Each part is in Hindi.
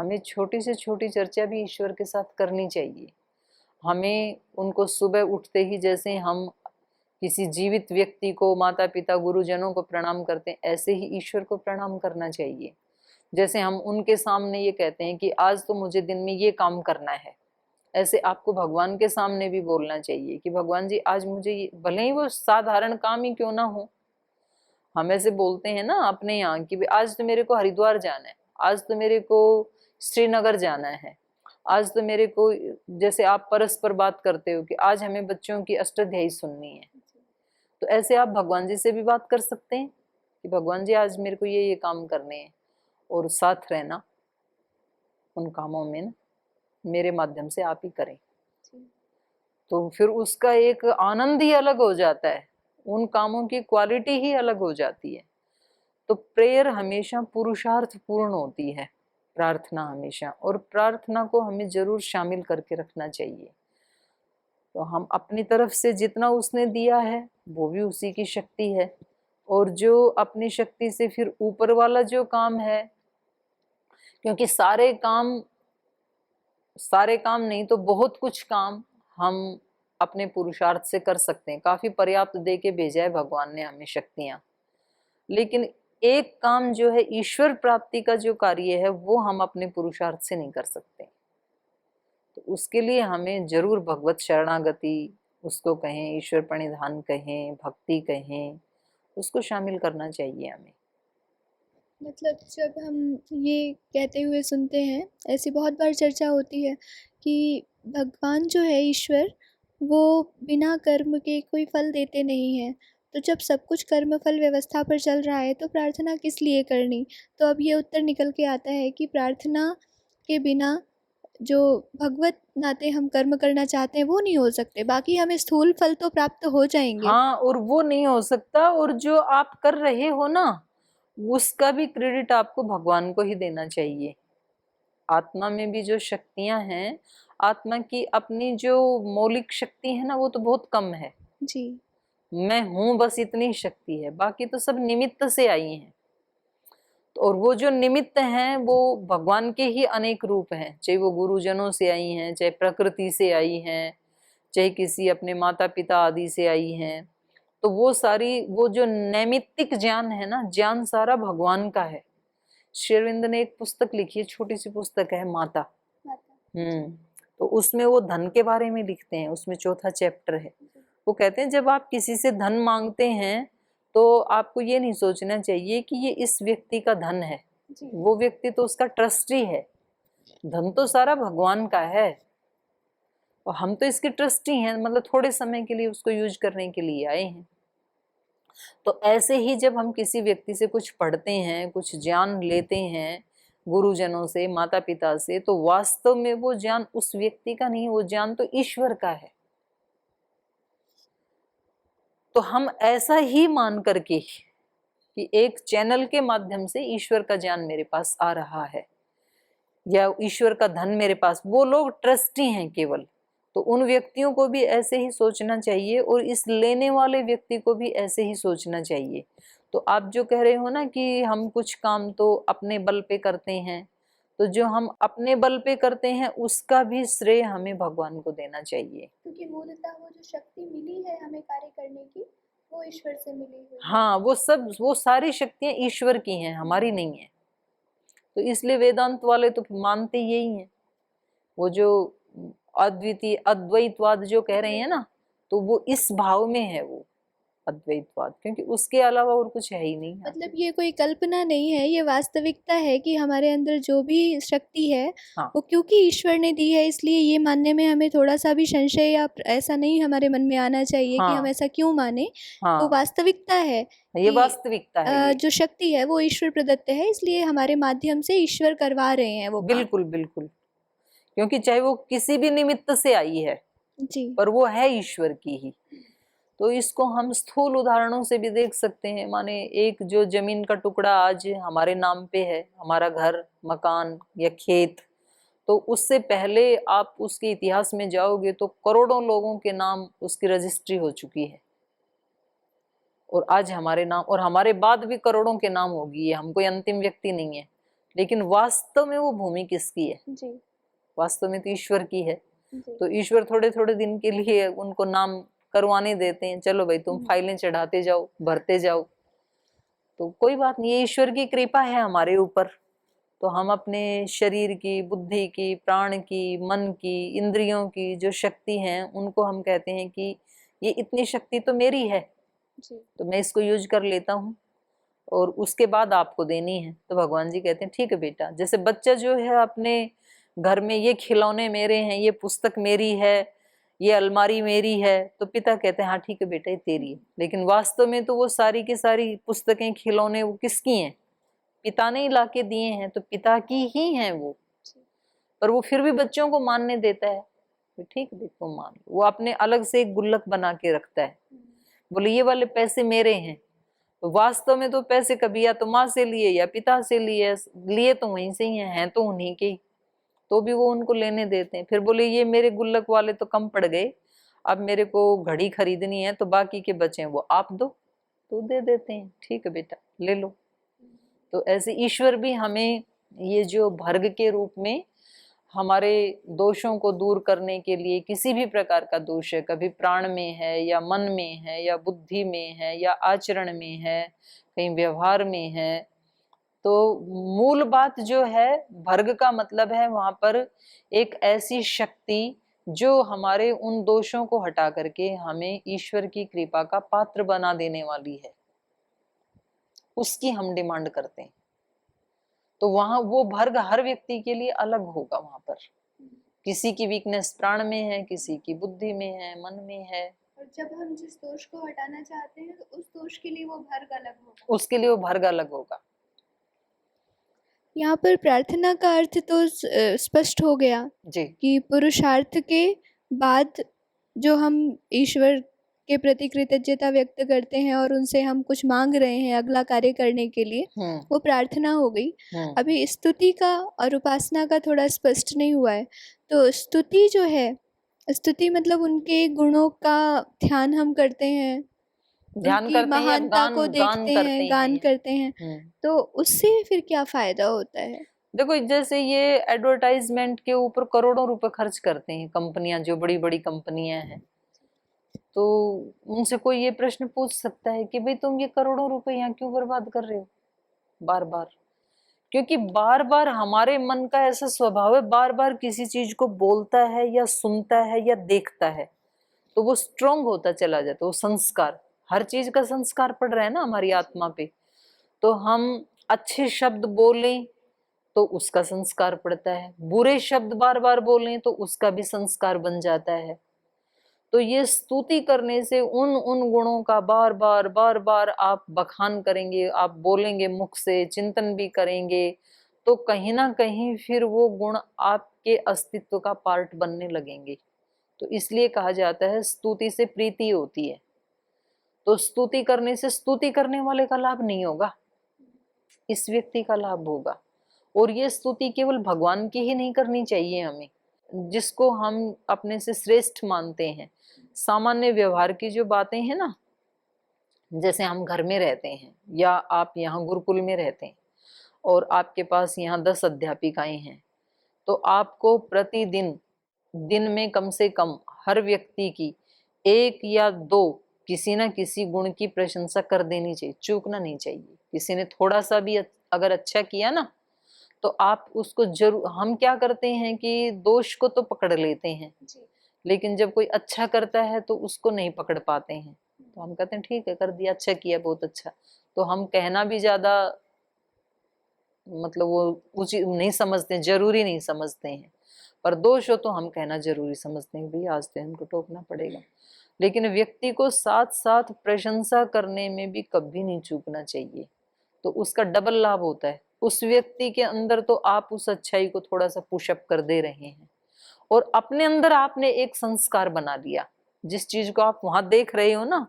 हमें छोटी से छोटी चर्चा भी ईश्वर के साथ करनी चाहिए। हमें उनको सुबह उठते ही जैसे हम किसी जीवित व्यक्ति को, माता पिता गुरुजनों को प्रणाम करते हैं, ऐसे ही ईश्वर को प्रणाम करना चाहिए। जैसे हम उनके सामने ये कहते हैं कि आज तो मुझे दिन में ये काम करना है, ऐसे आपको भगवान के सामने भी बोलना चाहिए कि भगवान जी आज मुझे ये, भले ही वो साधारण काम ही क्यों ना हो। हम ऐसे बोलते हैं ना अपने यहाँ कि आज तो मेरे को हरिद्वार जाना है, आज तो मेरे को श्रीनगर जाना है, आज तो मेरे को, जैसे आप परस्पर बात करते हो कि आज हमें बच्चों की अष्टाध्यायी सुननी है, तो ऐसे आप भगवान जी से भी बात कर सकते हैं कि भगवान जी आज मेरे को ये काम करने हैं, और साथ रहना उन कामों में ना मेरे माध्यम से आप ही करें। तो फिर उसका एक आनंद ही अलग हो जाता है, उन कामों की क्वालिटी ही अलग हो जाती है। तो प्रेयर हमेशा पुरुषार्थ पूर्ण होती है, प्रार्थना हमेशा, और प्रार्थना को हमें जरूर शामिल करके रखना चाहिए। तो हम अपनी तरफ से जितना उसने दिया है वो भी उसी की शक्ति है, और जो अपनी शक्ति से फिर ऊपर वाला जो काम है, क्योंकि सारे काम नहीं तो बहुत कुछ काम हम अपने पुरुषार्थ से कर सकते हैं। काफी पर्याप्त दे के भेजा है भगवान ने हमें शक्तियां, लेकिन एक काम जो है ईश्वर प्राप्ति का जो कार्य है वो हम अपने पुरुषार्थ से नहीं कर सकते। तो उसके लिए हमें जरूर भगवत शरणागति उसको कहें, ईश्वर प्रणिधान कहें, भक्ति कहें, उसको शामिल करना चाहिए हमें। मतलब जब हम ये कहते हुए सुनते हैं, ऐसी बहुत बार चर्चा होती है कि भगवान जो है ईश्वर, वो बिना कर्म के कोई फल देते नहीं हैं। तो जब सब कुछ कर्म फल व्यवस्था पर चल रहा है तो प्रार्थना किस लिए करनी? तो अब ये उत्तर निकल के आता है कि प्रार्थना के बिना जो भगवत नाते हम कर्म करना चाहते हैं वो नहीं हो सकते। बाकी हमें स्थूल फल तो प्राप्त हो जाएंगे। हाँ, और वो नहीं हो सकता, और जो आप कर रहे हो ना उसका भी क्रेडिट आपको भगवान को ही देना चाहिए। आत्मा में भी जो शक्तियां हैं, आत्मा की अपनी जो मौलिक शक्ति है ना वो तो बहुत कम है। जी। मैं हूं बस इतनी शक्ति है, बाकी तो सब निमित्त से आई हैं। और वो जो निमित्त हैं वो भगवान के ही अनेक रूप हैं, चाहे वो गुरुजनों से आई हैं, चाहे प्रकृति से आई हैं, चाहे किसी अपने माता पिता आदि से आई हैं। तो वो सारी, वो जो नैमित्तिक ज्ञान है ना, ज्ञान सारा भगवान का है। श्री अरविंद ने एक पुस्तक लिखी है, छोटी सी पुस्तक है, माता। तो उसमें वो धन के बारे में लिखते हैं, उसमें चौथा चैप्टर है। वो कहते हैं जब आप किसी से धन मांगते हैं तो आपको ये नहीं सोचना चाहिए कि ये इस व्यक्ति का धन है, वो व्यक्ति तो उसका ट्रस्टी है। धन तो सारा भगवान का है और हम तो इसके ट्रस्टी हैं, मतलब थोड़े समय के लिए उसको यूज करने के लिए आए हैं। तो ऐसे ही जब हम किसी व्यक्ति से कुछ पढ़ते हैं, कुछ ज्ञान लेते हैं गुरुजनों से, माता पिता से, तो वास्तव में वो ज्ञान उस व्यक्ति का नहीं, वो ज्ञान तो ईश्वर का है। तो हम ऐसा ही मान करके कि एक चैनल के माध्यम से ईश्वर का ज्ञान मेरे पास आ रहा है या ईश्वर का धन मेरे पास, वो लोग ट्रस्टी हैं केवल। तो उन व्यक्तियों को भी ऐसे ही सोचना चाहिए और इस लेने वाले व्यक्ति को भी ऐसे ही सोचना चाहिए। तो आप जो कह रहे हो ना कि हम कुछ काम तो अपने बल पे करते हैं, तो जो हम अपने बल पे करते हैं उसका भी श्रेय हमें भगवान को देना चाहिए, क्योंकि मूलतः वो जो शक्ति मिली है हमें कार्य करने की, वो ईश्वर से मिली हुई है। हाँ, वो सारी शक्तियां ईश्वर की हैं, हमारी नहीं है। तो इसलिए वेदांत वाले तो मानते यही हैं। वो जो अद्वितीय अद्वैतवाद जो कह रहे हैं ना, तो वो इस भाव में है वो अद्वैतवाद, क्योंकि उसके अलावा और कुछ है ही नहीं। मतलब ये कोई कल्पना नहीं है, ये वास्तविकता है कि हमारे अंदर जो भी शक्ति है हाँ, वो क्योंकि ईश्वर ने दी है, इसलिए ये मानने में हमें थोड़ा सा भी संशय या ऐसा नहीं हमारे मन में आना चाहिए कि हम हाँ, ऐसा क्यों माने। वो हाँ, वास्तविकता है ये कि वास्तविकता है ये। जो शक्ति है वो ईश्वर प्रदत्त है, इसलिए हमारे माध्यम से ईश्वर करवा रहे हैं वो काम। बिल्कुल बिल्कुल, क्योंकि चाहे वो किसी भी निमित्त से आई है जी। पर वो है ईश्वर की ही। तो इसको हम स्थूल उदाहरणों से भी देख सकते हैं। माने एक जो जमीन का टुकड़ा आज हमारे नाम पे है, हमारा घर, मकान या खेत, तो उससे पहले आप उसके इतिहास में जाओगे तो करोड़ों लोगों के नाम उसकी रजिस्ट्री हो चुकी है, और आज हमारे नाम और हमारे बाद भी करोड़ों के नाम होगी। ये हम कोई अंतिम व्यक्ति नहीं है। लेकिन वास्तव में वो भूमि किसकी है? जी वास्तव में तो ईश्वर की है। जी तो ईश्वर थोड़े थोड़े दिन के लिए उनको नाम करवाने देते हैं, चलो भाई तुम फाइलें चढ़ाते जाओ, भरते जाओ, तो कोई बात नहीं, ये ईश्वर की कृपा है हमारे ऊपर। तो हम अपने शरीर की, बुद्धि की, प्राण की, मन की, इंद्रियों की जो शक्ति है उनको हम कहते हैं कि ये इतनी शक्ति तो मेरी है, जी तो मैं इसको यूज कर लेता हूँ और उसके बाद आपको देनी है। तो भगवान जी कहते हैं ठीक है बेटा, जैसे बच्चा जो है अपने घर में ये खिलौने मेरे हैं, ये पुस्तक मेरी है, ये अलमारी मेरी है, तो पिता कहते हैं हाँ ठीक है बेटा ये तेरी है, लेकिन वास्तव में तो वो सारी की सारी पुस्तकें, खिलौने वो किसकी हैं? पिता ने ही लाके दिए हैं, तो पिता की ही हैं वो। पर वो फिर भी बच्चों को मानने देता है, तो ठीक है तुम मान लो। वो अपने अलग से एक गुल्लक बना के रखता है, बोले ये वाले पैसे मेरे हैं। तो वास्तव में तो पैसे कभी या तो माँ से लिए या पिता से लिए, लिए तो वहीं से ही हैं तो उन्हीं के ही, तो भी वो उनको लेने देते हैं। फिर बोले ये मेरे गुल्लक वाले तो कम पड़ गए, अब मेरे को घड़ी खरीदनी है तो बाकी के बचे वो आप दो, तो दे देते हैं, ठीक है बेटा ले लो। तो ऐसे ईश्वर भी हमें ये जो भर्ग के रूप में हमारे दोषों को दूर करने के लिए, किसी भी प्रकार का दोष है, कभी प्राण में है या मन में है या बुद्धि में है या आचरण में है, कहीं व्यवहार में है, तो मूल बात जो है भर्ग का मतलब है वहां पर एक ऐसी शक्ति जो हमारे उन दोषों को हटा करके हमें ईश्वर की कृपा का पात्र बना देने वाली है, उसकी हम डिमांड करते हैं। तो वहां वो भर्ग हर व्यक्ति के लिए अलग होगा। वहां पर किसी की वीकनेस प्राण में है, किसी की बुद्धि में है, मन में है। और जब हम जिस दोष को हटाना चाहते हैं तो उस दोष के लिए वो भर्ग अलग होगा, उसके लिए वो भर्ग अलग होगा। यहाँ पर प्रार्थना का अर्थ तो स्पष्ट हो गया जी कि पुरुषार्थ के बाद जो हम ईश्वर के प्रति कृतज्ञता व्यक्त करते हैं और उनसे हम कुछ मांग रहे हैं अगला कार्य करने के लिए, वो प्रार्थना हो गई। अभी स्तुति का और उपासना का थोड़ा स्पष्ट नहीं हुआ है। तो स्तुति जो है, स्तुति मतलब उनके गुणों का ध्यान हम करते हैं, ध्यान उनकी करते हैं या महानता को गान देखते हैं, गान करते हैं, तो उससे फिर क्या फायदा होता है? देखो जैसे ये एडवर्टाइजमेंट के ऊपर करोड़ों रुपए खर्च करते हैं कंपनियां, जो बड़ी बड़ी कंपनियां हैं, तो उनसे कोई ये प्रश्न पूछ सकता है कि भाई तुम ये करोड़ों रुपए यहाँ क्यों बर्बाद कर रहे हो बार बार? क्योंकि बार बार हमारे मन का ऐसा स्वभाव है, बार बार किसी चीज को बोलता है या सुनता है या देखता है तो वो स्ट्रोंग होता चला जाता है। वो संस्कार, हर चीज का संस्कार पड़ रहा है ना हमारी आत्मा पे। तो हम अच्छे शब्द बोलें तो उसका संस्कार पड़ता है, बुरे शब्द बार बार बोलें तो उसका भी संस्कार बन जाता है। तो ये स्तुति करने से उन उन गुणों का बार बार आप बखान करेंगे, आप बोलेंगे मुख से, चिंतन भी करेंगे, तो कहीं ना कहीं फिर वो गुण आपके अस्तित्व का पार्ट बनने लगेंगे। तो इसलिए कहा जाता है स्तुति से प्रीति होती है। तो स्तुति करने से स्तुति करने वाले का लाभ नहीं होगा, इस व्यक्ति का लाभ होगा। और ये स्तुति केवल भगवान की ही नहीं करनी चाहिए हमें, जिसको हम अपने से श्रेष्ठ मानते हैं। सामान्य व्यवहार की जो बातें हैं ना, जैसे हम घर में रहते हैं या आप यहाँ गुरुकुल में रहते हैं और आपके पास यहाँ 10 अध्यापिकाएं हैं, तो आपको प्रतिदिन दिन में कम से कम हर व्यक्ति की 1 या 2 किसी ना किसी गुण की प्रशंसा कर देनी चाहिए, चूकना नहीं चाहिए। किसी ने थोड़ा सा भी अगर अच्छा किया ना तो आप उसको जरूर, हम क्या करते हैं कि दोष को तो पकड़ लेते हैं लेकिन जब कोई अच्छा करता है तो उसको नहीं पकड़ पाते हैं। तो हम कहते हैं ठीक है कर दिया, अच्छा किया, बहुत अच्छा। तो हम कहना भी ज्यादा मतलब वो उचित नहीं समझते, जरूरी नहीं समझते हैं। पर दोष हो तो हम कहना जरूरी समझते हैं, भाई आज तो हमको टोकना पड़ेगा। लेकिन व्यक्ति को साथ साथ प्रशंसा करने में भी कभी नहीं चूकना चाहिए, तो उसका डबल लाभ होता है। उस व्यक्ति के अंदर तो आप उस अच्छाई को थोड़ा सा पुशअप कर दे रहे हैं और अपने अंदर आपने एक संस्कार बना लिया। जिस चीज को आप वहां देख रहे हो ना,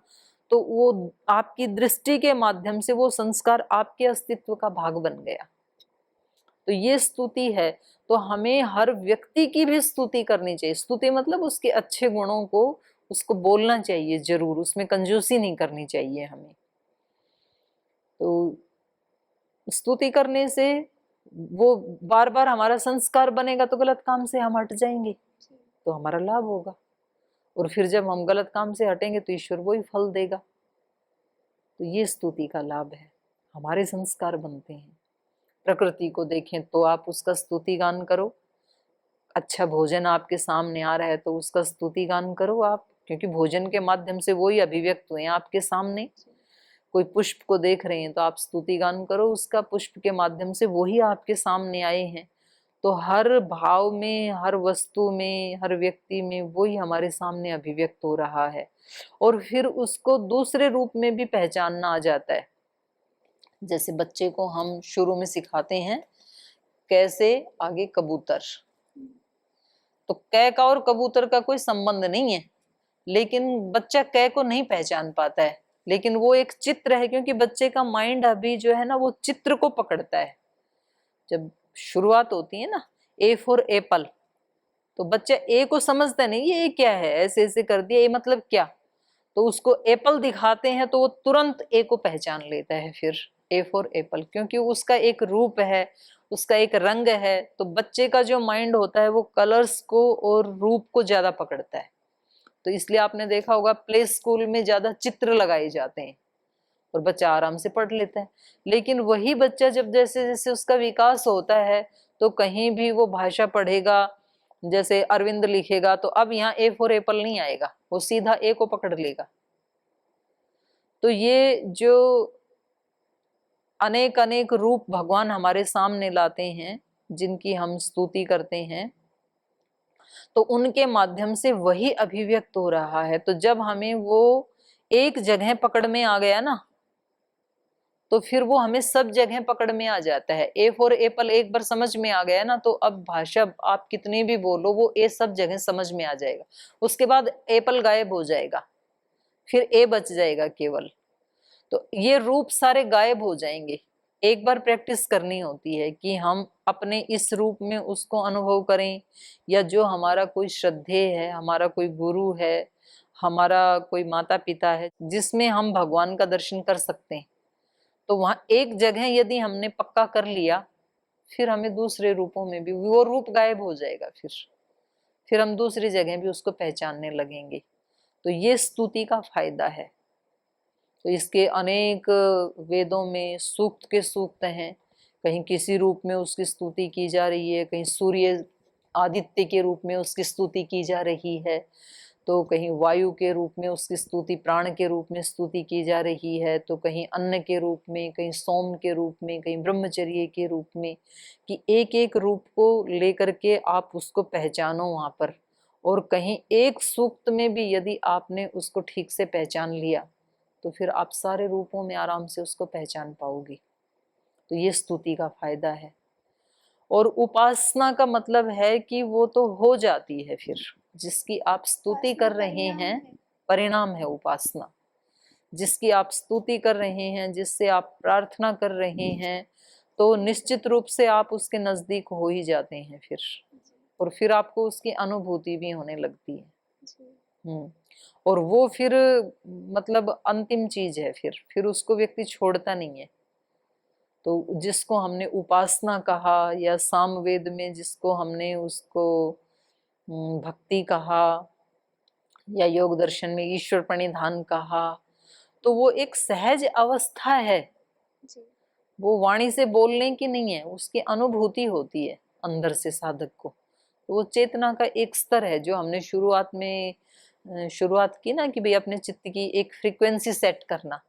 तो वो आपकी दृष्टि के माध्यम से वो संस्कार आपके अस्तित्व का भाग बन गया। तो ये स्तुति है। तो हमें हर व्यक्ति की भी स्तुति करनी चाहिए। स्तुति मतलब उसके अच्छे गुणों को उसको बोलना चाहिए जरूर, उसमें कंजूसी नहीं करनी चाहिए हमें। तो स्तुति करने से वो बार बार हमारा संस्कार बनेगा तो गलत काम से हम हट जाएंगे, तो हमारा लाभ होगा। और फिर जब हम गलत काम से हटेंगे तो ईश्वर वही फल देगा। तो ये स्तुति का लाभ है, हमारे संस्कार बनते हैं। प्रकृति को देखें तो आप उसका स्तुति गान करो, अच्छा भोजन आपके सामने आ रहा है तो उसका स्तुति गान करो आप, क्योंकि भोजन के माध्यम से वही अभिव्यक्त हुए हैं आपके सामने। कोई पुष्प को देख रहे हैं तो आप स्तुति गान करो उसका, पुष्प के माध्यम से वही आपके सामने आए हैं। तो हर भाव में, हर वस्तु में, हर व्यक्ति में वही हमारे सामने अभिव्यक्त हो रहा है। और फिर उसको दूसरे रूप में भी पहचानना आ जाता है। जैसे बच्चे को हम शुरू में सिखाते हैं कैसे, आगे कबूतर, तो कै का और कबूतर का कोई संबंध नहीं है, लेकिन बच्चा कै को नहीं पहचान पाता है, लेकिन वो एक चित्र है, क्योंकि बच्चे का माइंड अभी जो है ना वो चित्र को पकड़ता है। जब शुरुआत होती है ना, ए फॉर एप्पल, तो बच्चा ए को समझता नहीं ये क्या है, ऐसे ऐसे कर दिया, ये मतलब क्या, तो उसको एप्पल दिखाते हैं तो वो तुरंत ए को पहचान लेता है। फिर ए फॉर एप्पल, क्योंकि उसका एक रूप है, उसका एक रंग है। तो बच्चे का जो माइंड होता है वो कलर्स को और रूप को ज्यादा पकड़ता है। तो इसलिए आपने देखा होगा प्ले स्कूल में ज्यादा चित्र लगाए जाते हैं और बच्चा आराम से पढ़ लेता है। लेकिन वही बच्चा जब जैसे जैसे उसका विकास होता है तो कहीं भी वो भाषा पढ़ेगा, जैसे अरविंद लिखेगा तो अब यहाँ ए फॉर एप्पल नहीं आएगा, वो सीधा ए को पकड़ लेगा। तो ये जो अनेक अनेक रूप भगवान हमारे सामने लाते हैं, जिनकी हम स्तुति करते हैं, तो उनके माध्यम से वही अभिव्यक्त हो रहा है। तो जब हमें वो एक जगह पकड़ में आ गया ना, तो फिर वो हमें सब जगह पकड़ में आ जाता है। ए फॉर एप्पल एक बार समझ में आ गया ना, तो अब भाषा आप कितनी भी बोलो वो ए सब जगह समझ में आ जाएगा। उसके बाद एप्पल गायब हो जाएगा, फिर ए बच जाएगा केवल। तो ये रूप सारे गायब हो जाएंगे। एक बार प्रैक्टिस करनी होती है कि हम अपने इस रूप में उसको अनुभव करें, या जो हमारा कोई श्रद्धेय है, हमारा कोई गुरु है, हमारा कोई माता पिता है जिसमें हम भगवान का दर्शन कर सकते हैं, तो वहां एक जगह यदि हमने पक्का कर लिया, फिर हमें दूसरे रूपों में भी वो रूप गायब हो जाएगा। फिर हम दूसरी जगह भी उसको पहचानने लगेंगे। तो ये स्तुति का फायदा है। तो इसके अनेक वेदों में सूक्त के सूक्त हैं, कहीं किसी रूप में उसकी स्तुति की जा रही है, कहीं सूर्य आदित्य के रूप में उसकी स्तुति की जा रही है, तो कहीं वायु के रूप में उसकी स्तुति, प्राण के रूप में स्तुति की जा रही है, तो कहीं अन्न के रूप में, कहीं सोम के रूप में, कहीं ब्रह्मचर्य के रूप में, कि एक एक रूप को लेकर के आप उसको पहचानो वहां पर। और कहीं एक सूक्त में भी यदि आपने उसको ठीक से पहचान लिया तो फिर आप सारे रूपों में आराम से उसको पहचान पाओगे। तो ये स्तुति का फायदा है। और उपासना का मतलब है कि वो तो हो जाती है, फिर जिसकी आप स्तुति कर रहे हैं परिणाम है उपासना। जिसकी आप स्तुति कर रहे हैं, जिससे आप प्रार्थना कर रहे हैं, तो निश्चित रूप से आप उसके नजदीक हो ही जाते हैं फिर, और फिर आपको उसकी अनुभूति भी होने लगती है। और वो फिर मतलब अंतिम चीज है, फिर उसको व्यक्ति छोड़ता नहीं है। तो जिसको हमने उपासना कहा, या सामवेद में जिसको हमने उसको भक्ति कहा, या योग दर्शन में ईश्वर प्रणिधान कहा, तो वो एक सहज अवस्था है। वो वाणी से बोलने की नहीं है, उसकी अनुभूति होती है अंदर से साधक को। तो वो चेतना का एक स्तर है, जो हमने शुरुआत की ना कि भाई अपने चित्त की एक फ्रीक्वेंसी सेट करना।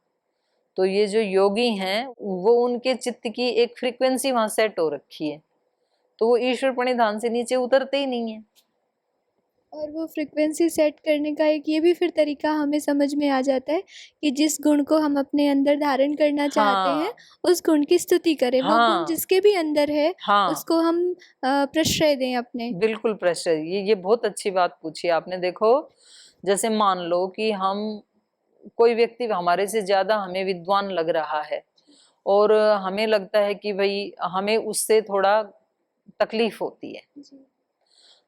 तो ये जो योगी हैं वो उनके चित्त की एक फ्रीक्वेंसी वहां सेट हो रखी है, तो वो ईश्वर प्रणिधान से नीचे उतरते ही नहीं है। और वो फ्रीक्वेंसी सेट करने का एक ये भी फिर तरीका हमें समझ में आ जाता है कि जिस गुण को हम अपने अंदर धारण करना चाहते हैं, उस गुण की स्तुति करें। वो गुण जिसके भी अंदर है, उसको हम प्रश्रय दें अपने। बिल्कुल प्रश्रय। ये बहुत अच्छी बात पूछी आपने। देखो, जैसे मान लो कि हम कोई व्यक्ति हमारे से ज्यादा हमें विद्वान लग रहा है, और हमें लगता है कि भाई हमें उससे थोड़ा तकलीफ होती है,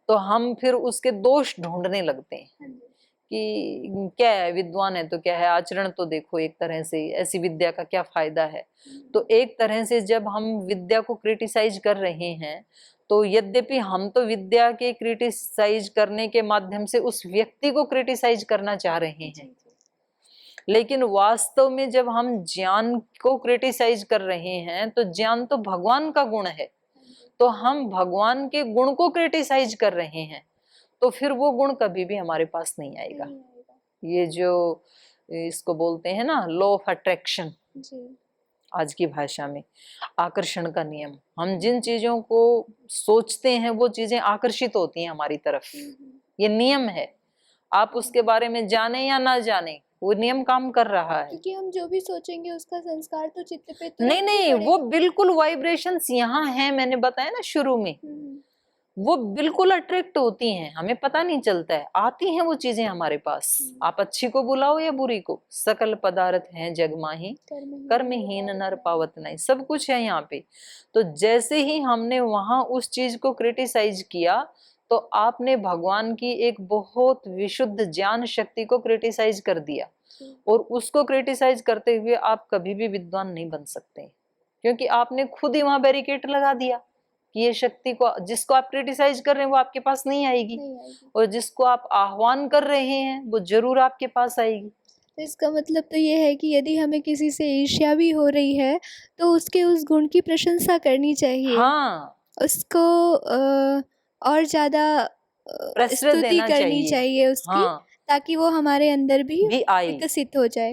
तो हम फिर उसके दोष ढूंढने लगते हैं कि क्या है, विद्वान है तो क्या है, आचरण तो देखो एक तरह से, ऐसी विद्या का क्या फायदा है। तो एक तरह से जब हम विद्या को क्रिटिसाइज कर रहे हैं, तो यद्यपि हम तो विद्या के क्रिटिसाइज करने के माध्यम से उस व्यक्ति को क्रिटिसाइज करना चाह रहे हैं, लेकिन वास्तव में जब हम ज्ञान को क्रिटिसाइज कर रहे हैं तो ज्ञान तो भगवान का गुण है, तो हम भगवान के गुण को क्रिटिसाइज कर रहे हैं, तो फिर वो गुण कभी भी हमारे पास नहीं आएगा। ये जो इसको बोलते हैं ना लॉ ऑफ अट्रैक्शन, आज की भाषा में आकर्षण का नियम, हम जिन चीजों को सोचते हैं वो चीजें आकर्षित होती हैं हमारी तरफ, ये नियम है। आप उसके बारे में जाने या ना जाने, वो नियम काम कर रहा है, क्योंकि हम जो भी सोचेंगे उसका संस्कार तो चित्त पे नहीं नहीं, वो बिल्कुल वाइब्रेशंस यहाँ है, मैंने बताया ना शुरू में, वो बिल्कुल अट्रैक्ट होती हैं, हमें पता नहीं चलता है, आती हैं वो चीजें हमारे पास। आप अच्छी को बुलाओ या बुरी को, सकल पदार्थ हैं जग माही, कर्महीन नर पावत नहीं, सब कुछ है यहाँ पे। तो जैसे ही हमने वहां उस चीज को क्रिटिसाइज किया, तो आपने भगवान की एक बहुत विशुद्ध ज्ञान शक्ति को क्रिटिसाइज कर दिया, और उसको क्रिटिसाइज करते हुए आप कभी भी विद्वान नहीं बन सकते, क्योंकि आपने खुद ही वहां बैरिकेड लगा दिया कि ये शक्ति को, जिसको आप क्रिटिसाइज कर रहे हैं वो आपके पास नहीं आएगी, और जिसको आप आह्वान कर रहे हैं वो जरूर आपके पास आएगी। तो इसका मतलब तो ये है कि यदि हमें किसी से ईर्ष्या भी हो रही है तो उसके उस गुण की प्रशंसा करनी चाहिए, हाँ, उसको और ज्यादा स्तुति करनी चाहिए उसकी, हाँ, ताकि वो हमारे अंदर भी आए, विकसित हो जाए।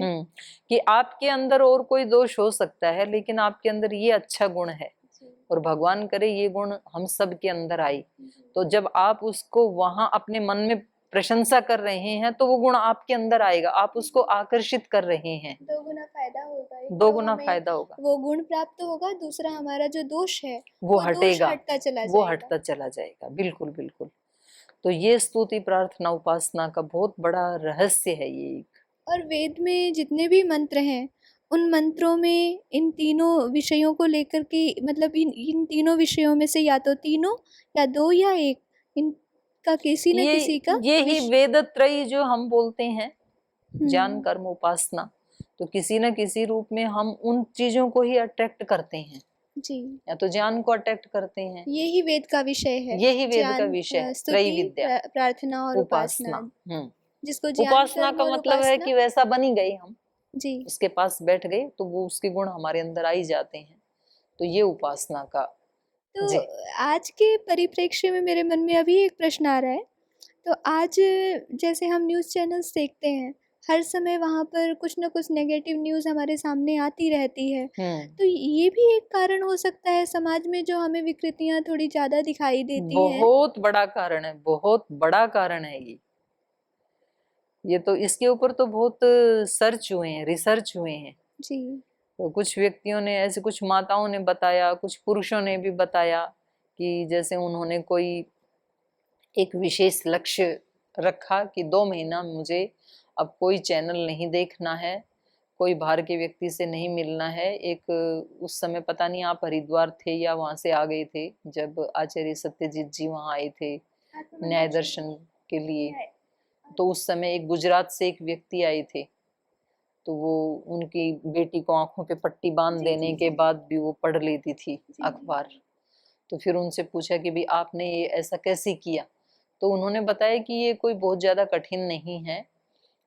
कि आपके अंदर और कोई दोष हो सकता है, लेकिन आपके अंदर ये अच्छा गुण है, और भगवान करे ये गुण हम सब के अंदर आई। तो जब आप उसको वहां अपने मन में प्रशंसा कर रहे हैं, तो वो गुण आपके अंदर आएगा, आप उसको आकर्षित कर रहे हैं, दो गुना फायदा होगा, दो गुना फायदा होगा, वो गुण प्राप्त होगा, दूसरा हमारा जो दोष है वो हटेगा, वो हटता चला जाएगा। बिल्कुल बिल्कुल। तो ये स्तुति प्रार्थना उपासना का बहुत बड़ा रहस्य है ये एक। और वेद में जितने भी मंत्र हैं, उन मंत्रों में इन तीनों विषयों को लेकर के, मतलब इन तीनों विषयों में से या तो तीनों या दो या एक, इनका किसी न किसी का ये ही वेद त्रयी जो हम बोलते हैं, ज्ञान कर्म उपासना, तो किसी न किसी रूप में हम उन चीजों को ही अट्रैक्ट करते हैं जी, या तो ज्ञान को अट्रैक्ट करते हैं, यही वेद का विषय है, यही वेद का विषय है, त्रयी विद्या, प्रार्थना और उपासना। जिसको उपासना का मतलब है कि वैसा बन ही गए हम जी, उसके पास बैठ गए तो वो उसके गुण हमारे अंदर आई जाते हैं, तो ये उपासना का। तो आज के परिप्रेक्ष्य में मेरे मन में अभी एक प्रश्न आ रहा है। तो आज जैसे हम न्यूज़ चैनल्स देखते हैं, हर समय वहाँ पर कुछ न कुछ नेगेटिव न्यूज़ हमारे सामने आती रहती है, तो ये भी एक कारण हो सकता है समाज में जो हमें विकृतियाँ थोड़ी ज़्यादा दिखाई देती हैं। बहुत बड़ा कारण है, बहुत बड़ा कारण है ये तो इसके ऊपर तो बहुत सर्च हुए हैं, रिसर्च हुए हैं जी। तो कुछ व्यक्तियों ने, ऐसे कुछ माताओं ने बताया, कुछ पुरुषों ने भी बताया कि जैसे उन्होंने कोई एक विशेष लक्ष्य रखा कि 2 महीना मुझे अब कोई चैनल नहीं देखना है, कोई बाहर के व्यक्ति से नहीं मिलना है। एक उस समय पता नहीं आप हरिद्वार थे या वहां से आ गए थे, जब आचार्य सत्यजीत जी वहां आए थे न्याय दर्शन के लिए, तो उस समय एक गुजरात से एक व्यक्ति आए थे, तो वो उनकी बेटी को आंखों पे पट्टी बांध देने के बाद भी वो पढ़ लेती थी अखबार। तो फिर उनसे पूछा कि भी आपने ये ऐसा कैसे किया, तो उन्होंने बताया कि ये कोई बहुत ज्यादा कठिन नहीं है,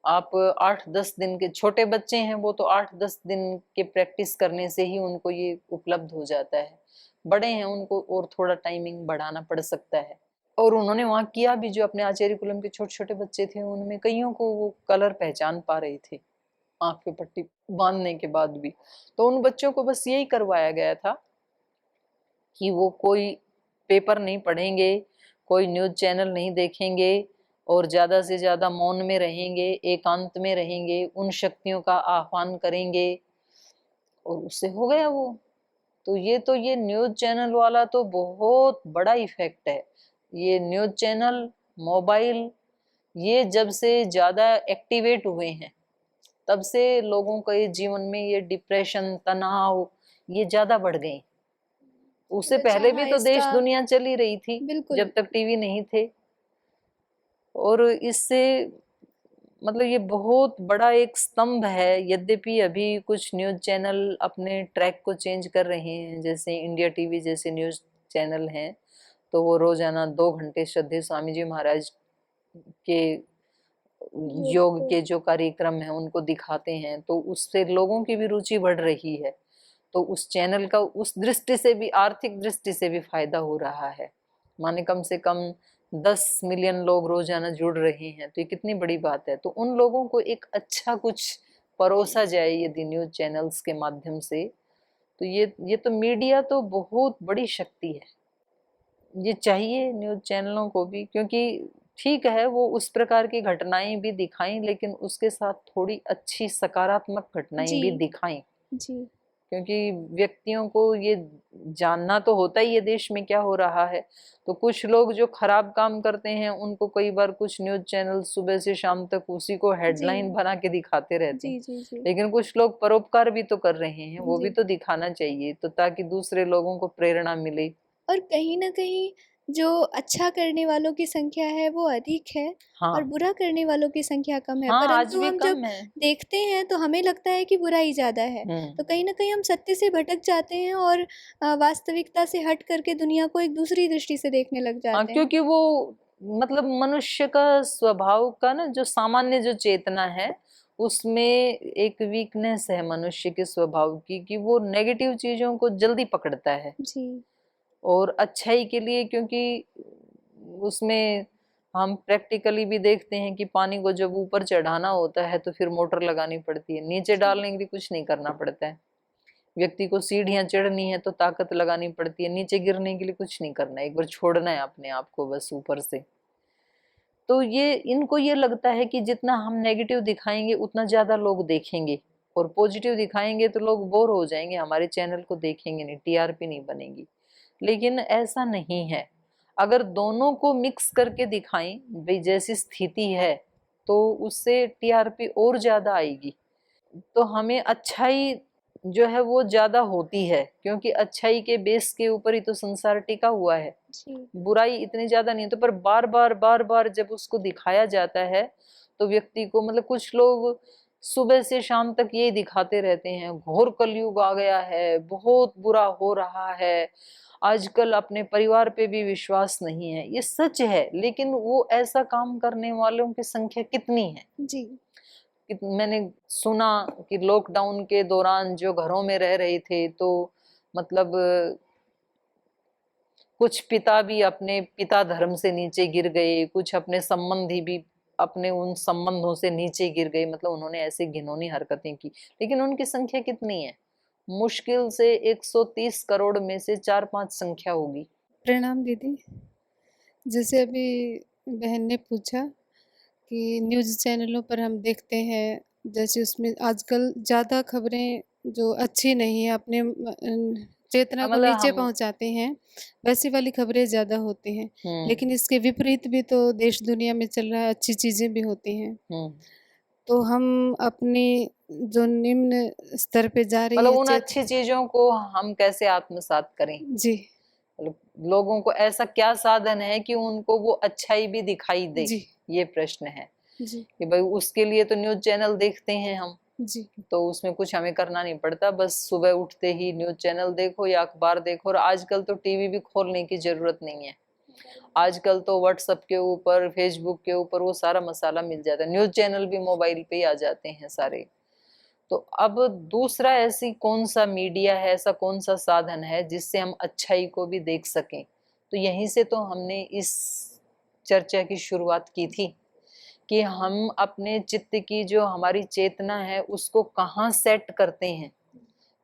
आप 8-10 दिन के, छोटे बच्चे हैं वो, तो 8-10 दिन के प्रैक्टिस करने से ही उनको ये उपलब्ध हो जाता है, बड़े हैं उनको और थोड़ा टाइमिंग बढ़ाना पड़ सकता है। और उन्होंने वहाँ किया भी, जो अपने आचार्य कुलम के छोटे छोटे बच्चे थे उनमें कईयों को वो कलर पहचान पा रहे थे आंख पे पट्टी बांधने के बाद भी। तो उन बच्चों को बस यही करवाया गया था कि वो कोई पेपर नहीं पढ़ेंगे, कोई न्यूज़ चैनल नहीं देखेंगे, और ज्यादा से ज्यादा मौन में रहेंगे, एकांत में रहेंगे, उन शक्तियों का आह्वान करेंगे, और उससे हो गया वो। तो ये न्यूज़ चैनल वाला तो बहुत बड़ा इफेक्ट है। ये न्यूज़ चैनल, मोबाइल, ये जब से ज्यादा एक्टिवेट हुए हैं तब से लोगों के जीवन में ये डिप्रेशन, तनाव ये ज्यादा बढ़ गए। उससे पहले भी तो देश दुनिया चली रही थी जब तक टीवी नहीं थे, और इससे मतलब ये बहुत बड़ा एक स्तंभ है। यद्यपि अभी कुछ न्यूज़ चैनल अपने ट्रैक को चेंज कर रहे हैं, जैसे इंडिया टीवी जैसे न्यूज़ चैनल हैं, तो वो रोजाना 2 घंटे श्रद्धेय स्वामी जी महाराज के योग योग को के जो कार्यक्रम है उनको दिखाते हैं, तो उससे लोगों की भी रुचि बढ़ रही है। तो उस चैनल का उस दृष्टि से भी, आर्थिक दृष्टि से भी फायदा हो रहा है। माने कम से कम 10 मिलियन लोग रोजाना जुड़ रहे हैं, तो ये कितनी बड़ी बात है। तो उन लोगों को एक अच्छा कुछ परोसा जाए यदि न्यूज़ चैनल्स के माध्यम से, तो ये तो मीडिया तो बहुत बड़ी शक्ति है। ये चाहिए न्यूज़ चैनलों को भी, क्योंकि ठीक है वो उस प्रकार की घटनाएं भी दिखाएं, लेकिन उसके साथ थोड़ी अच्छी सकारात्मक घटनाएं जी भी दिखाएं, जी क्योंकि व्यक्तियों को ये जानना तो होता ही है देश में क्या हो रहा है। तो कुछ लोग जो खराब काम करते हैं उनको कई बार कुछ न्यूज़ चैनल सुबह से शाम तक उसी को जी हेडलाइन बना के दिखाते रहते जी हैं। जी जी लेकिन कुछ लोग परोपकार भी तो कर रहे हैं, वो भी जी। तो दिखाना चाहिए, तो ताकि दूसरे लोगों को प्रेरणा मिले। और कहीं न कहीं जो अच्छा करने वालों की संख्या है वो अधिक है और हाँ, बुरा करने वालों की संख्या कम है। हाँ, आज परंतु भी हम जब कम है। देखते हैं तो हमें लगता है कि बुराई ज़्यादा है। हुँ। तो कहीं न कहीं हम सत्य से भटक जाते हैं और वास्तविकता से हट कर के दुनिया को एक दूसरी दृष्टि से देखने लग हाँ, जाते हैं। क्योंकि वो मतलब मनुष्य का स्वभाव का ना जो सामान्य जो चेतना है, उसमें एक वीकनेस है मनुष्य के स्वभाव की, कि वो नेगेटिव चीज़ों को जल्दी पकड़ता है। जी, और अच्छाई के लिए, क्योंकि उसमें हम प्रैक्टिकली भी देखते हैं कि पानी को जब ऊपर चढ़ाना होता है तो फिर मोटर लगानी पड़ती है, नीचे जी, डालने के लिए कुछ नहीं करना पड़ता है। व्यक्ति को सीढ़ियाँ चढ़नी है तो ताकत लगानी पड़ती है, नीचे गिरने के लिए कुछ नहीं करना है, एक बार छोड़ना है अपने आप को बस ऊपर से। तो ये इनको ये लगता है कि जितना हम नेगेटिव दिखाएँगे उतना ज़्यादा लोग देखेंगे, और पॉजिटिव दिखाएँगे तो लोग बोर हो जाएँगे, हमारे चैनल को देखेंगे नहीं, टीआरपी नहीं बनेगी। लेकिन ऐसा नहीं है। अगर दोनों को मिक्स करके दिखाएँ, भई जैसी स्थिति है, तो उससे टीआरपी और ज़्यादा आएगी। तो हमें अच्छाई जो है वो ज़्यादा होती है, क्योंकि अच्छाई के बेस के ऊपर ही तो संसार टिका हुआ है। जी, बुराई इतनी ज़्यादा नहीं होती, पर बार-बार, बार-बार जब उसको दिखाया जाता है, तो व्यक्ति को मतलब कुछ लोग सुबह से शाम तक यही दिखाते रहते हैं, घोर कलयुग आ गया है, बहुत बुरा हो रहा है, आजकल अपने परिवार पे भी विश्वास नहीं है। ये सच है, लेकिन वो ऐसा काम करने वालों की संख्या कितनी है? जी, मैंने सुना कि लॉकडाउन के दौरान जो घरों में रह रहे थे, तो मतलब कुछ पिता भी अपने पिता धर्म से नीचे गिर गए, कुछ अपने संबंधी भी अपने उन संबंधों से नीचे गिर गए, मतलब उन्होंने ऐसी घिनौनी हरकतें की। लेकिन उनकी संख्या कितनी है? मुश्किल से 130 करोड़ में से 4-5 संख्या होगी। प्रणाम दीदी। जैसे अभी बहन ने पूछा कि न्यूज़ चैनलों पर हम देखते हैं, जैसे उसमें आजकल ज़्यादा खबरें जो अच्छी नहीं है, अपने चेतना को मतलब नीचे हम पहुंचाते हैं, वैसी वाली खबरें ज़्यादा होती हैं। हुँ, लेकिन इसके विपरीत भी तो देश दुनिया में चल रहा है, अच्छी चीज़ें भी होती हैं। हुँ। तो हम अपनी जो निम्न स्तर पे जा रही मतलब है उन अच्छी चीज़ों को हम कैसे आत्मसात करें? जी, मतलब लोगों को ऐसा क्या साधन है कि उनको वो अच्छाई भी दिखाई दे? जी, ये प्रश्न है जी, कि भाई उसके लिए तो न्यूज़ चैनल देखते हैं हम, जी, तो उसमें कुछ हमें करना नहीं पड़ता, बस सुबह उठते ही न्यूज़ चैनल देखो या अखबार देखो, और आजकल तो टीवी भी खोलने की ज़रूरत नहीं है। आजकल तो व्हाट्सएप के ऊपर, फेसबुक के ऊपर वो सारा मसाला मिल जाता है, न्यूज़ चैनल भी मोबाइल पे ही आ जाते हैं सारे। तो अब दूसरा ऐसी कौन-सा मीडिया है, ऐसा कौन-सा साधन है जिससे हम अच्छाई को भी देख सकें? तो यहीं से तो हमने इस चर्चा की शुरुआत की थी कि हम अपने चित्त की जो हमारी चेतना है उसको कहाँ सेट करते हैं।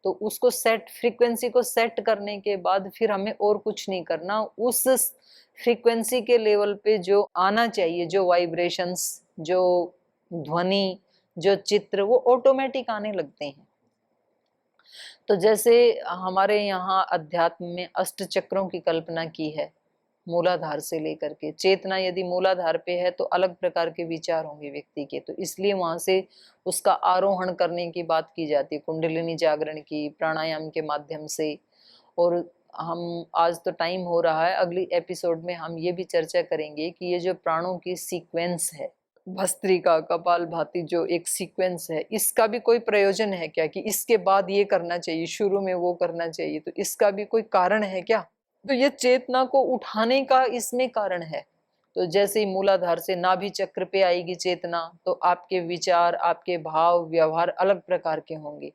तो उसको सेट फ्रीक्वेंसी को सेट करने के बाद फिर हमें और कुछ नहीं करना, उस फ्रीक्वेंसी के लेवल पे जो आना चाहिए, जो वाइब्रेशंस, जो ध्वनि, जो चित्र, वो ऑटोमेटिक आने लगते हैं। तो जैसे हमारे यहाँ अध्यात्म में अष्ट चक्रों की कल्पना की है, मूलाधार से लेकर के। चेतना यदि मूलाधार पे है तो अलग प्रकार के विचार होंगे व्यक्ति के, तो इसलिए वहाँ से उसका आरोहण करने की बात की जाती है, कुंडलिनी जागरण की, प्राणायाम के माध्यम से। और हम आज तो टाइम हो रहा है, अगली एपिसोड में हम ये भी चर्चा करेंगे कि ये जो प्राणों की सीक्वेंस है, भस्त्रिका, कपालभाति जो एक सीक्वेंस है, इसका भी कोई प्रयोजन है क्या कि इसके बाद ये करना चाहिए, शुरू में वो करना चाहिए, तो इसका भी कोई कारण है क्या? तो ये चेतना को उठाने का इसमें कारण है। तो जैसे ही मूलाधार से नाभि चक्र पे आएगी चेतना, तो आपके विचार, आपके भाव, व्यवहार अलग प्रकार के होंगे।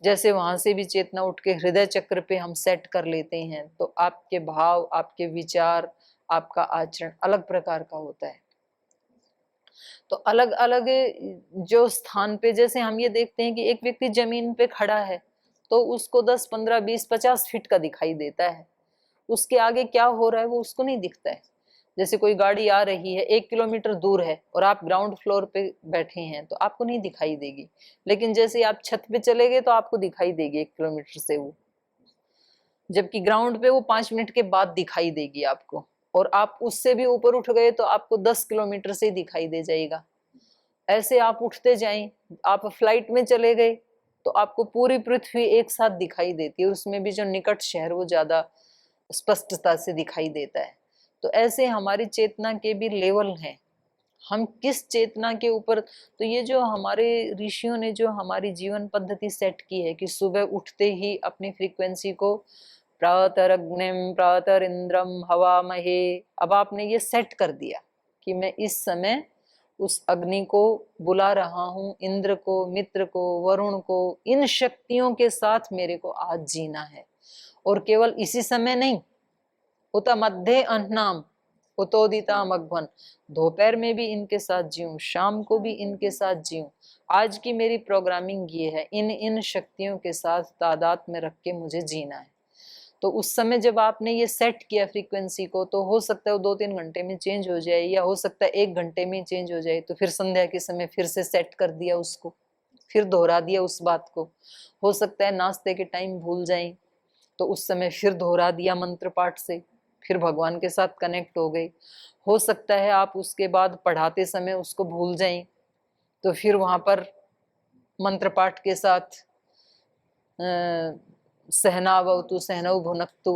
जैसे वहां से भी चेतना उठ के हृदय चक्र पे हम सेट कर लेते हैं, तो आपके भाव, आपके विचार, आपका आचरण अलग प्रकार का होता है। तो अलग अलग जो स्थान पे, जैसे हम ये देखते हैं कि एक व्यक्ति जमीन पे खड़ा है तो उसको 10, 15, 20, 50 फीट का दिखाई देता है, उसके आगे क्या हो रहा है वो उसको नहीं दिखता है। जैसे कोई गाड़ी आ रही है 1 किलोमीटर दूर है और आप ग्राउंड फ्लोर पे बैठे हैं तो आपको नहीं दिखाई देगी, लेकिन जैसे आप छत पे चले गए तो आपको दिखाई देगी 1 किलोमीटर से वो, जबकि ग्राउंड पे वो 5 मिनट के बाद दिखाई देगी आपको। और आप उससे भी ऊपर उठ गए तो आपको 10 किलोमीटर से दिखाई दे जाएगा। ऐसे आप उठते जाएं, आप फ्लाइट में चले गए तो आपको पूरी पृथ्वी एक साथ दिखाई देती है, उसमें भी जो निकट शहर वो ज्यादा स्पष्टता से दिखाई देता है। तो ऐसे हमारी चेतना के भी लेवल हैं, हम किस चेतना के ऊपर। तो ये जो हमारे ऋषियों ने जो हमारी जीवन पद्धति सेट की है कि सुबह उठते ही अपनी फ्रीक्वेंसी को प्रातरग्निम प्रातरिंद्रम हवामहे, अब आपने ये सेट कर दिया कि मैं इस समय उस अग्नि को बुला रहा हूँ, इंद्र को, मित्र को, वरुण को, इन शक्तियों के साथ मेरे को आज जीना है। और केवल इसी समय नहीं, उत मध्य अन्नाम उतोदिता मघवन, दोपहर में भी इनके साथ जीऊं, शाम को भी इनके साथ जीऊं। आज की मेरी प्रोग्रामिंग ये है, इन इन शक्तियों के साथ तादाद में रख के मुझे जीना है। तो उस समय जब आपने ये सेट किया फ्रीक्वेंसी को, तो हो सकता है वो 2-3 घंटे में चेंज हो जाए, या हो सकता है 1 घंटे में चेंज हो जाए। तो फिर संध्या के समय फिर से सेट कर दिया उसको, फिर दोहरा दिया उस बात को। हो सकता है नाश्ते के टाइम भूल जाएं तो उस समय फिर दोहरा दिया मंत्र पाठ से, फिर भगवान के साथ कनेक्ट हो गए। हो सकता है आप उसके बाद पढ़ाते समय उसको भूल जाएं तो फिर वहां पर मंत्र पाठ के साथ सहनावतु सहनौ भुनक्तु।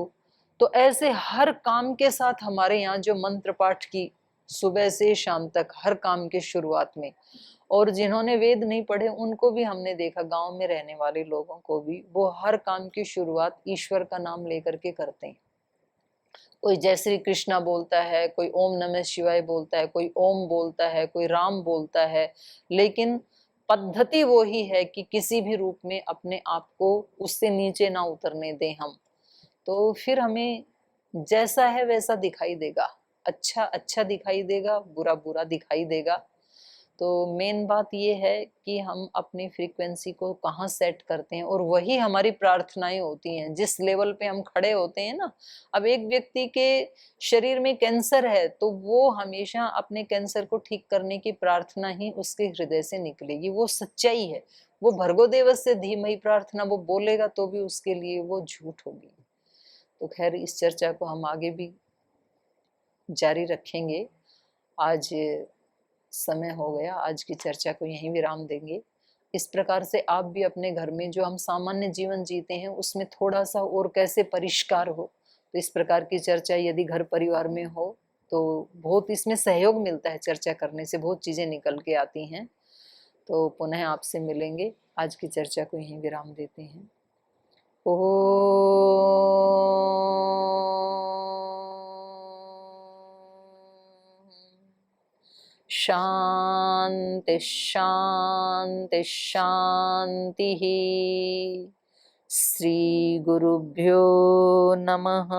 तो ऐसे हर काम के साथ हमारे यहाँ जो मंत्र पाठ की सुबह से शाम तक हर काम के शुरुआत में, और जिन्होंने वेद नहीं पढ़े उनको भी हमने देखा, गांव में रहने वाले लोगों को भी, वो हर काम की शुरुआत ईश्वर का नाम लेकर के करते हैं। कोई जय श्री कृष्णा बोलता है, कोई ओम नमः शिवाय बोलता है, कोई ओम बोलता है, कोई राम बोलता है, लेकिन पद्धति वो ही है कि किसी भी रूप में अपने आप को उससे नीचे ना उतरने दें हम। तो फिर हमें जैसा है वैसा दिखाई देगा, अच्छा अच्छा दिखाई देगा, बुरा बुरा दिखाई देगा। तो मेन बात ये है कि हम अपनी फ्रीक्वेंसी को कहाँ सेट करते हैं, और वही हमारी प्रार्थनाएं होती हैं जिस लेवल पे हम खड़े होते हैं ना। अब एक व्यक्ति के शरीर में कैंसर है तो वो हमेशा अपने कैंसर को ठीक करने की प्रार्थना ही उसके हृदय से निकलेगी, वो सच्चाई है। वो भर्गो देवस्य से धीमहि प्रार्थना वो बोलेगा तो भी उसके लिए वो झूठ होगी। तो खैर इस चर्चा को हम आगे भी जारी रखेंगे। आज समय हो गया, आज की चर्चा को यहीं विराम देंगे। इस प्रकार से आप भी अपने घर में जो हम सामान्य जीवन जीते हैं उसमें थोड़ा सा और कैसे परिष्कार हो, तो इस प्रकार की चर्चा यदि घर परिवार में हो तो बहुत इसमें सहयोग मिलता है, चर्चा करने से बहुत चीज़ें निकल के आती हैं। तो पुनः आपसे मिलेंगे, आज की चर्चा को यहीं विराम देते हैं। ओ शांति शांति शांति। श्री गुरुभ्यो नमः।